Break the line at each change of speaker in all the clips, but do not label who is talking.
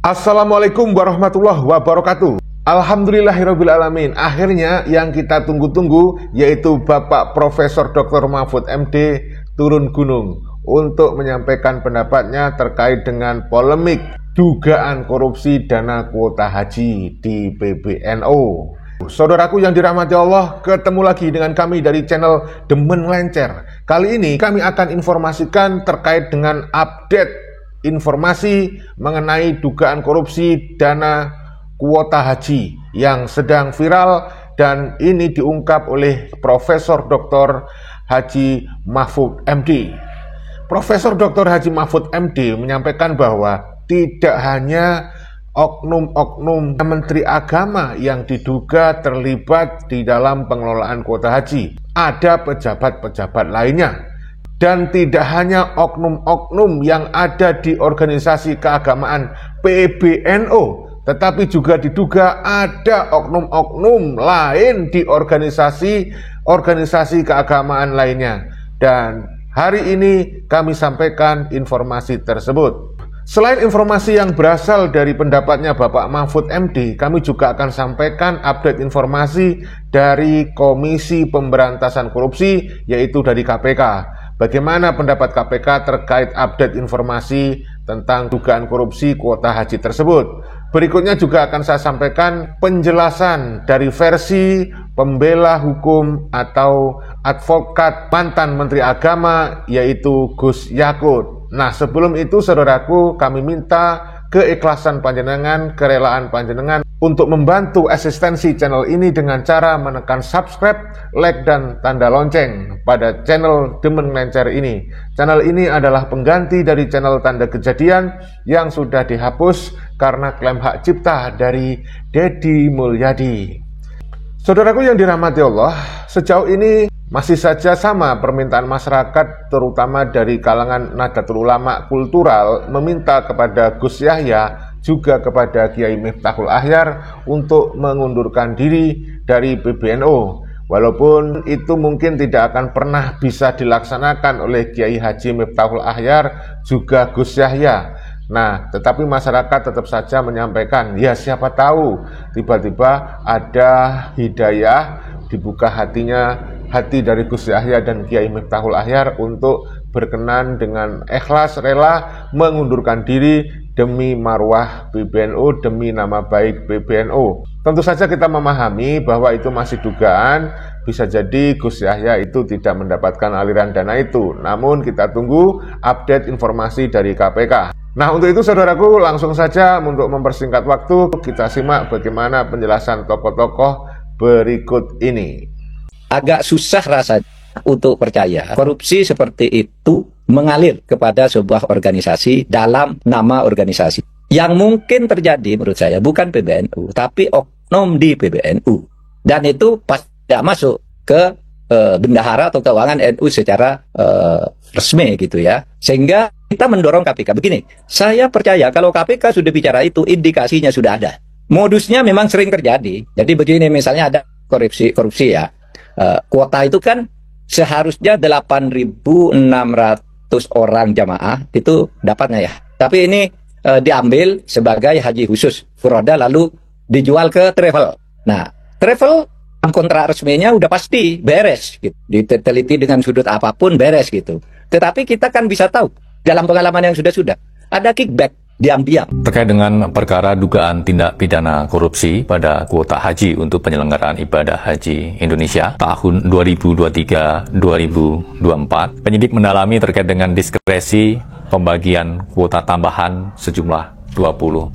Assalamualaikum warahmatullahi wabarakatuh. Alhamdulillahirrabbilalamin. Akhirnya yang kita tunggu-tunggu yaitu Bapak Profesor Dr. Mahfud MD turun gunung untuk menyampaikan pendapatnya terkait dengan polemik dugaan korupsi dana kuota haji di PBNU. Saudaraku yang dirahmati Allah, ketemu lagi dengan kami dari channel Demen Lencer. Kali ini kami akan informasikan terkait dengan update informasi mengenai dugaan korupsi dana kuota haji yang sedang viral, dan ini diungkap oleh Profesor Dr. Haji Mahfud MD. Profesor Dr. Haji Mahfud MD menyampaikan bahwa tidak hanya oknum-oknum Menteri Agama yang diduga terlibat di dalam pengelolaan kuota haji, ada pejabat-pejabat lainnya. Dan tidak hanya oknum-oknum yang ada di organisasi keagamaan PBNU, tetapi juga diduga ada oknum-oknum lain di organisasi keagamaan lainnya. Dan hari ini kami sampaikan informasi tersebut. Selain informasi yang berasal dari pendapatnya Bapak Mahfud MD, kami juga akan sampaikan update informasi dari Komisi Pemberantasan Korupsi, yaitu dari KPK. Bagaimana pendapat KPK terkait update informasi tentang dugaan korupsi kuota haji tersebut. Berikutnya juga akan saya sampaikan penjelasan dari versi pembela hukum atau advokat mantan Menteri Agama, yaitu Gus Yakut. Nah, sebelum itu saudaraku, kami minta keikhlasan panjenengan, kerelaan panjenengan untuk membantu eksistensi channel ini dengan cara menekan subscribe, like, dan tanda lonceng pada channel Demen Lencer ini. Channel ini adalah pengganti dari channel Tanda Kejadian yang sudah dihapus karena klaim hak cipta dari Deddy Mulyadi. Saudaraku yang dirahmati Allah, sejauh ini masih saja sama permintaan masyarakat, terutama dari kalangan Nahdlatul Ulama Kultural, meminta kepada Gus Yahya, juga kepada Kiai Miftahul Akhyar untuk mengundurkan diri dari PBNU. Walaupun itu mungkin tidak akan pernah bisa dilaksanakan oleh Kiai Haji Miftahul Akhyar juga Gus Yahya. Nah, tetapi masyarakat tetap saja menyampaikan, ya siapa tahu tiba-tiba ada hidayah, dibuka hati dari Gus Yahya dan Kiai Miftahul Akhyar untuk berkenan dengan ikhlas rela mengundurkan diri demi marwah PBNU, demi nama baik PBNU. Tentu saja kita memahami bahwa itu masih dugaan, bisa jadi Gus Yahya itu tidak mendapatkan aliran dana itu. Namun kita tunggu update informasi dari KPK. Nah, untuk itu saudaraku, langsung saja untuk mempersingkat waktu, kita simak bagaimana penjelasan tokoh-tokoh berikut ini.
Agak susah rasanya untuk percaya korupsi seperti itu mengalir kepada sebuah organisasi dalam nama organisasi. Yang mungkin terjadi menurut saya bukan PBNU, tapi oknum di PBNU. Dan itu pasti tidak masuk ke bendahara atau keuangan NU secara resmi gitu ya. Sehingga kita mendorong KPK. Begini, saya percaya kalau KPK sudah bicara itu, indikasinya sudah ada. Modusnya memang sering terjadi. Jadi begini, misalnya ada korupsi ya. Kuota itu kan seharusnya 8.600 orang jamaah itu dapatnya ya. Tapi ini diambil sebagai haji khusus furoda lalu dijual ke travel. Nah, travel kontrak resminya udah pasti beres gitu. Diteliti dengan sudut apapun beres gitu. Tetapi kita kan bisa tahu dalam pengalaman yang sudah ada kickback diam-diam.
Terkait dengan perkara dugaan tindak pidana korupsi pada kuota haji untuk penyelenggaraan ibadah haji Indonesia tahun 2023-2024, penyidik mendalami terkait dengan diskresi pembagian kuota tambahan sejumlah 20.000,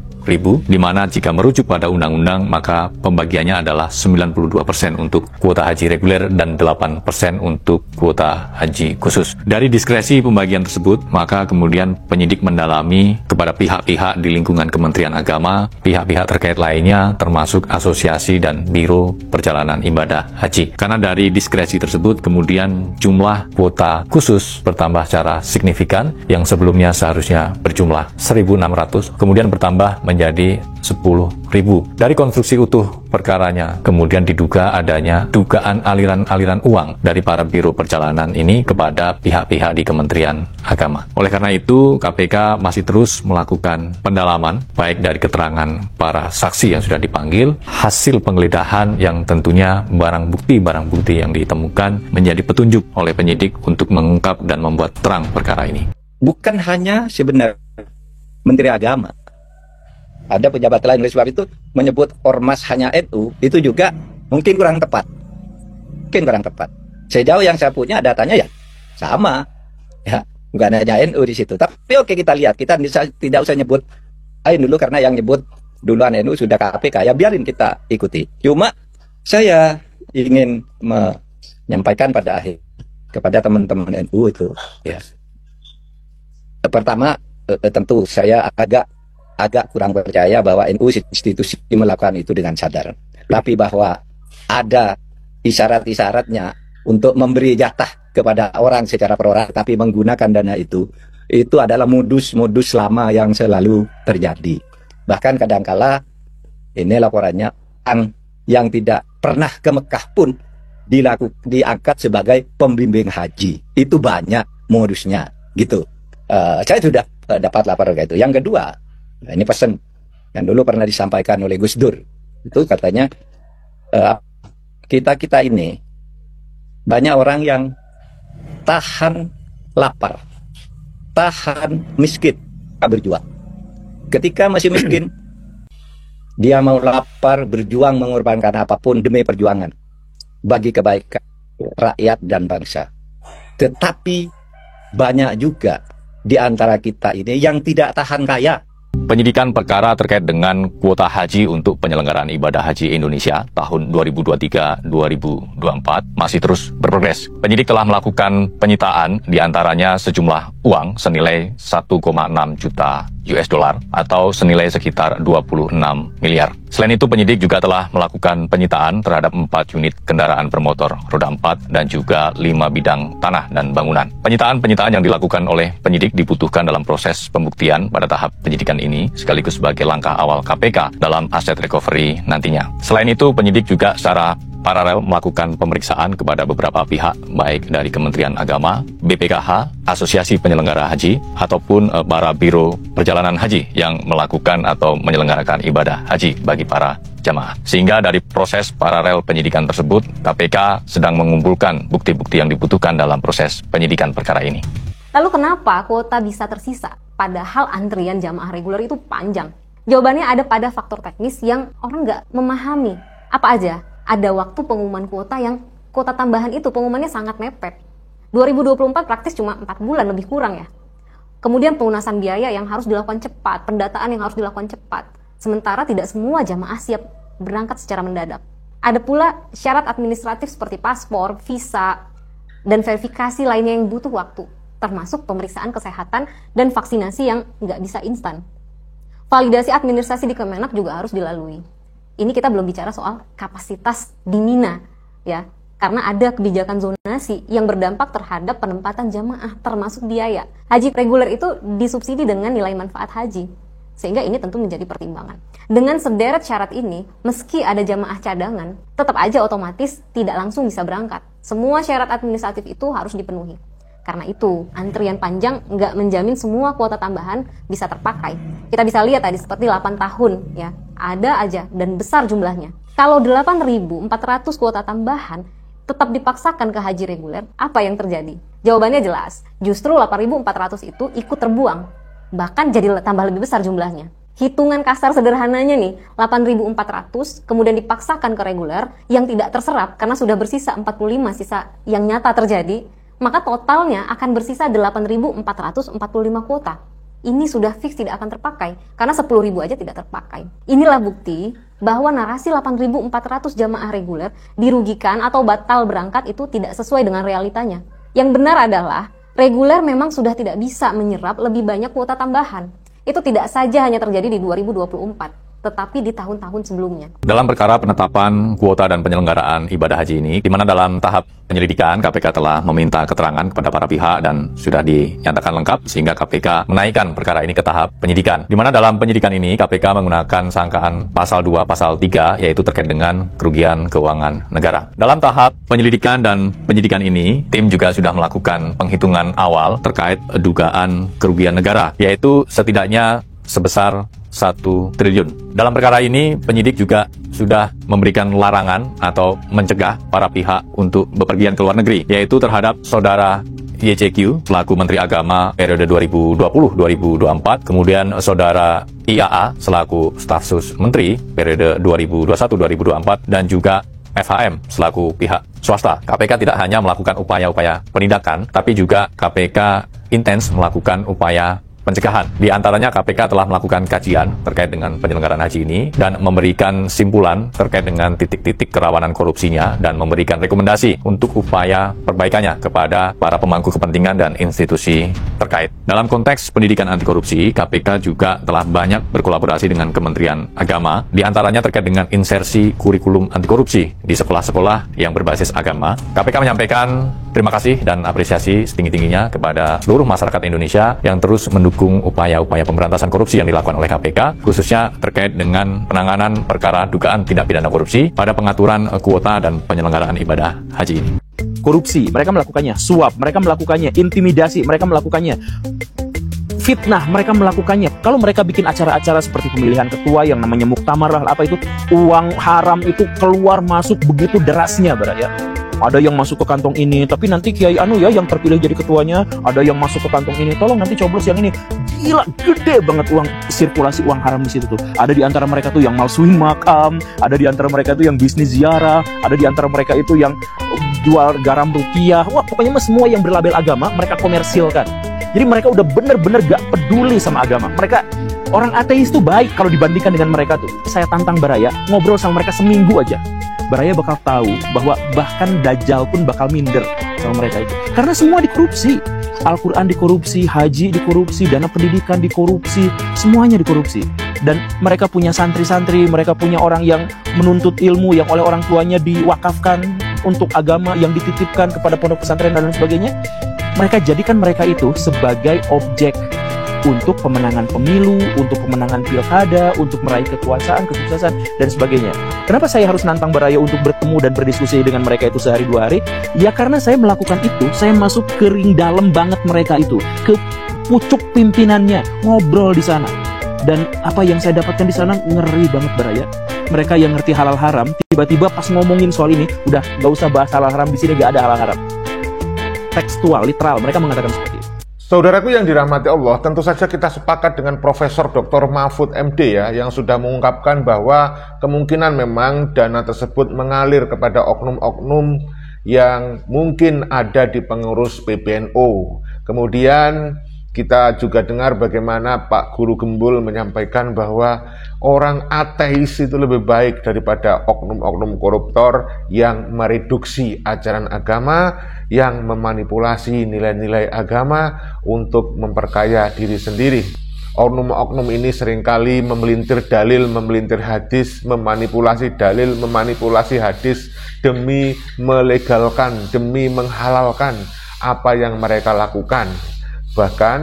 di mana jika merujuk pada undang-undang maka pembagiannya adalah 92% untuk kuota haji reguler dan 8% untuk kuota haji khusus. Dari diskresi pembagian tersebut, maka kemudian penyidik mendalami kepada pihak-pihak di lingkungan Kementerian Agama, pihak-pihak terkait lainnya termasuk asosiasi dan biro perjalanan ibadah haji. Karena dari diskresi tersebut kemudian jumlah kuota khusus bertambah secara signifikan, yang sebelumnya seharusnya berjumlah 1.600 kemudian bertambah menjadi menjadi 10.000. Dari konstruksi utuh perkaranya, kemudian diduga adanya dugaan aliran-aliran uang dari para biro perjalanan ini kepada pihak-pihak di Kementerian Agama. Oleh karena itu, KPK masih terus melakukan pendalaman, baik dari keterangan para saksi yang sudah dipanggil, hasil penggeledahan yang tentunya barang bukti yang ditemukan menjadi petunjuk oleh penyidik untuk mengungkap dan membuat terang perkara ini.
Bukan hanya sebenarnya Menteri Agama. Ada pejabat lain, oleh sebab itu menyebut ormas hanya NU itu juga mungkin kurang tepat. Sejauh yang saya punya datanya ya sama, ya bukan hanya NU di situ. Tapi oke, kita lihat, kita tidak usah nyebut dulu karena yang nyebut duluan NU sudah KPK, ya biarin kita ikuti. Cuma saya ingin menyampaikan pada akhir kepada teman-teman NU itu, ya. Pertama, tentu saya agak kurang percaya bahwa NU institusi melakukan itu dengan sadar. Tapi bahwa ada isyarat-isyaratnya untuk memberi jatah kepada orang secara perorangan tapi menggunakan dana itu adalah modus lama yang selalu terjadi. Bahkan kadangkala ini laporannya yang tidak pernah ke Mekah pun diangkat sebagai pembimbing haji. Itu banyak modusnya gitu. Saya sudah dapat laporan kayak itu. Yang kedua, ini pesan yang dulu pernah disampaikan oleh Gus Dur. Itu katanya kita ini banyak orang yang tahan lapar, tahan miskin, berjuang. Ketika masih miskin, dia mau lapar, berjuang, mengorbankan apapun demi perjuangan bagi kebaikan rakyat dan bangsa. Tetapi banyak juga di antara kita ini yang tidak tahan kaya.
Penyidikan perkara terkait dengan kuota haji untuk penyelenggaraan ibadah haji Indonesia tahun 2023-2024 masih terus berprogres. Penyidik telah melakukan penyitaan diantaranya sejumlah uang senilai 1,6 juta US dollar atau senilai sekitar 26 miliar. Selain itu, penyidik juga telah melakukan penyitaan terhadap 4 unit kendaraan bermotor roda 4 dan juga 5 bidang tanah dan bangunan. Penyitaan yang dilakukan oleh penyidik dibutuhkan dalam proses pembuktian pada tahap penyidikan ini sekaligus sebagai langkah awal KPK dalam aset recovery nantinya. Selain itu, penyidik juga secara paralel melakukan pemeriksaan kepada beberapa pihak baik dari Kementerian Agama, BPKH, Asosiasi Penyelenggara Haji, ataupun para biro perjalanan haji yang melakukan atau menyelenggarakan ibadah haji bagi para jamaah. Sehingga dari proses paralel penyidikan tersebut, KPK sedang mengumpulkan bukti-bukti yang dibutuhkan dalam proses penyidikan perkara ini.
Lalu kenapa kuota bisa tersisa? Padahal antrian jamaah reguler itu panjang. Jawabannya ada pada faktor teknis yang orang nggak memahami. Apa aja? Ada waktu pengumuman kuota yang kuota tambahan itu pengumumannya sangat mepet. 2024 praktis cuma 4 bulan lebih kurang ya. Kemudian pelunasan biaya yang harus dilakukan cepat, pendataan yang harus dilakukan cepat. Sementara tidak semua jamaah siap berangkat secara mendadak. Ada pula syarat administratif seperti paspor, visa, dan verifikasi lainnya yang butuh waktu. Termasuk pemeriksaan kesehatan dan vaksinasi yang nggak bisa instan. Validasi administrasi di Kemenak juga harus dilalui. Ini kita belum bicara soal kapasitas di Mina, ya, karena ada kebijakan zonasi yang berdampak terhadap penempatan jamaah, termasuk biaya. Haji reguler itu disubsidi dengan nilai manfaat haji, sehingga ini tentu menjadi pertimbangan. Dengan sederet syarat ini, meski ada jamaah cadangan, tetap aja otomatis tidak langsung bisa berangkat. Semua syarat administratif itu harus dipenuhi. Karena itu, antrian panjang nggak menjamin semua kuota tambahan bisa terpakai. Kita bisa lihat tadi seperti 8 tahun, ya, ada aja dan besar jumlahnya. Kalau 8.400 kuota tambahan tetap dipaksakan ke haji reguler, apa yang terjadi? Jawabannya jelas, justru 8.400 itu ikut terbuang, bahkan jadi tambah lebih besar jumlahnya. Hitungan kasar sederhananya nih, 8.400 kemudian dipaksakan ke reguler yang tidak terserap karena sudah bersisa 45 sisa yang nyata terjadi, maka totalnya akan bersisa 8.445 kuota. Ini sudah fix tidak akan terpakai, karena 10.000 aja tidak terpakai. Inilah bukti bahwa narasi 8.400 jamaah reguler dirugikan atau batal berangkat itu tidak sesuai dengan realitanya. Yang benar adalah, reguler memang sudah tidak bisa menyerap lebih banyak kuota tambahan. Itu tidak saja hanya terjadi di 2024. tetapi di tahun-tahun sebelumnya.
Dalam perkara penetapan kuota dan penyelenggaraan ibadah haji ini, di mana dalam tahap penyelidikan KPK telah meminta keterangan kepada para pihak dan sudah dinyatakan lengkap sehingga KPK menaikkan perkara ini ke tahap penyidikan. Di mana dalam penyidikan ini KPK menggunakan sangkaan pasal 2, pasal 3 yaitu terkait dengan kerugian keuangan negara. Dalam tahap penyelidikan dan penyidikan ini, tim juga sudah melakukan penghitungan awal terkait dugaan kerugian negara, yaitu setidaknya sebesar 1 triliun. Dalam perkara ini, penyidik juga sudah memberikan larangan atau mencegah para pihak untuk bepergian ke luar negeri, yaitu terhadap saudara YCQ selaku Menteri Agama periode 2020-2024, kemudian saudara IAA selaku Staf Sus Menteri periode 2021-2024, dan juga FHM selaku pihak swasta. KPK tidak hanya melakukan upaya-upaya penindakan, tapi juga KPK intens melakukan upaya pencegahan. Di antaranya KPK telah melakukan kajian terkait dengan penyelenggaraan haji ini dan memberikan simpulan terkait dengan titik-titik kerawanan korupsinya dan memberikan rekomendasi untuk upaya perbaikannya kepada para pemangku kepentingan dan institusi terkait. Dalam konteks pendidikan anti korupsi, KPK juga telah banyak berkolaborasi dengan Kementerian Agama, di antaranya terkait dengan insersi kurikulum anti korupsi di sekolah-sekolah yang berbasis agama. KPK menyampaikan terima kasih dan apresiasi setinggi-tingginya kepada seluruh masyarakat Indonesia yang terus mendukung upaya-upaya pemberantasan korupsi yang dilakukan oleh KPK, khususnya terkait dengan penanganan perkara dugaan tindak pidana korupsi pada pengaturan kuota dan penyelenggaraan ibadah haji ini.
Korupsi, mereka melakukannya. Suap, mereka melakukannya. Intimidasi, mereka melakukannya. Fitnah, mereka melakukannya. Kalau mereka bikin acara-acara seperti pemilihan ketua yang namanya muktamar lah, apa itu, uang haram itu keluar masuk begitu derasnya, ya. Ada yang masuk ke kantong ini, tapi nanti Kiai Anu ya yang terpilih jadi ketuanya, ada yang masuk ke kantong ini, tolong nanti coblos yang ini. Gila, gede banget uang sirkulasi uang haram di situ tuh. Ada di antara mereka tuh yang malsuin makam, ada di antara mereka tuh yang bisnis ziarah, ada di antara mereka itu yang jual garam rupiah. Wah, pokoknya semua yang berlabel agama mereka komersilkan. Jadi mereka udah bener-bener gak peduli sama agama. Mereka orang ateis tuh baik kalau dibandingkan dengan mereka tuh. Saya tantang Baraya ngobrol sama mereka seminggu aja. Baraya bakal tahu bahwa bahkan Dajjal pun bakal minder sama mereka itu. Karena semua dikorupsi. Al-Quran dikorupsi, haji dikorupsi, dana pendidikan dikorupsi, semuanya dikorupsi. Dan mereka punya santri-santri, mereka punya orang yang menuntut ilmu yang oleh orang tuanya diwakafkan untuk agama, yang dititipkan kepada pondok pesantren dan lain sebagainya. Mereka jadikan mereka itu sebagai objek untuk pemenangan pemilu, untuk pemenangan pilkada, untuk meraih kekuasaan, kesuksesan, dan sebagainya. Kenapa saya harus nantang Baraya untuk bertemu dan berdiskusi dengan mereka itu sehari 2 hari? Ya karena saya melakukan itu, saya masuk ke ring dalam banget mereka itu, ke pucuk pimpinannya, ngobrol di sana. Dan apa yang saya dapatkan di sana ngeri banget Baraya. Mereka yang ngerti halal haram, tiba-tiba pas ngomongin soal ini, udah gak usah bahas halal haram, di sini gak ada halal haram. Tekstual, literal, mereka mengatakan seperti itu.
Saudaraku yang dirahmati Allah, tentu saja kita sepakat dengan Profesor Dr. Mahfud MD ya, yang sudah mengungkapkan bahwa kemungkinan memang dana tersebut mengalir kepada oknum-oknum yang mungkin ada di pengurus PBNU. Kemudian kita juga dengar bagaimana Pak Guru Gembul menyampaikan bahwa orang ateis itu lebih baik daripada oknum-oknum koruptor yang mereduksi ajaran agama, yang memanipulasi nilai-nilai agama untuk memperkaya diri sendiri. Oknum-oknum ini seringkali memelintir dalil, memelintir hadis, memanipulasi dalil, memanipulasi hadis demi melegalkan, demi menghalalkan apa yang mereka lakukan. Bahkan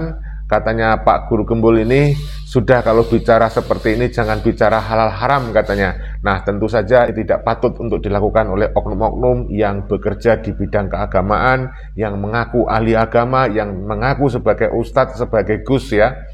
katanya Pak Guru Gembul ini, sudah kalau bicara seperti ini jangan bicara halal haram katanya. Nah tentu saja tidak patut untuk dilakukan oleh oknum-oknum yang bekerja di bidang keagamaan, yang mengaku ahli agama, yang mengaku sebagai ustadz, sebagai gus ya.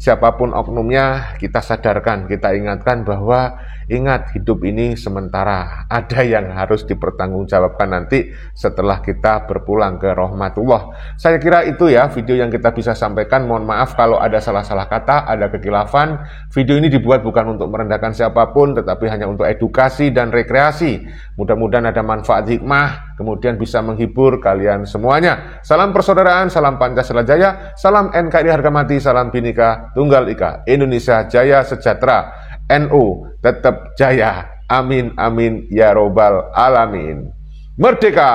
Siapapun oknumnya kita sadarkan, kita ingatkan bahwa ingat hidup ini sementara, ada yang harus dipertanggungjawabkan nanti setelah kita berpulang ke rahmatullah. Saya kira itu ya video yang kita bisa sampaikan. Mohon maaf kalau ada salah-salah kata, ada kekhilafan. Video ini dibuat bukan untuk merendahkan siapapun, tetapi hanya untuk edukasi dan rekreasi. Mudah-mudahan ada manfaat hikmah, kemudian bisa menghibur kalian semuanya. Salam persaudaraan, salam Pancasila Jaya, salam NKRI harga mati, salam Bhinneka Tunggal Ika, Indonesia Jaya Sejahtera, NU tetap jaya, amin amin ya robbal alamin. Merdeka!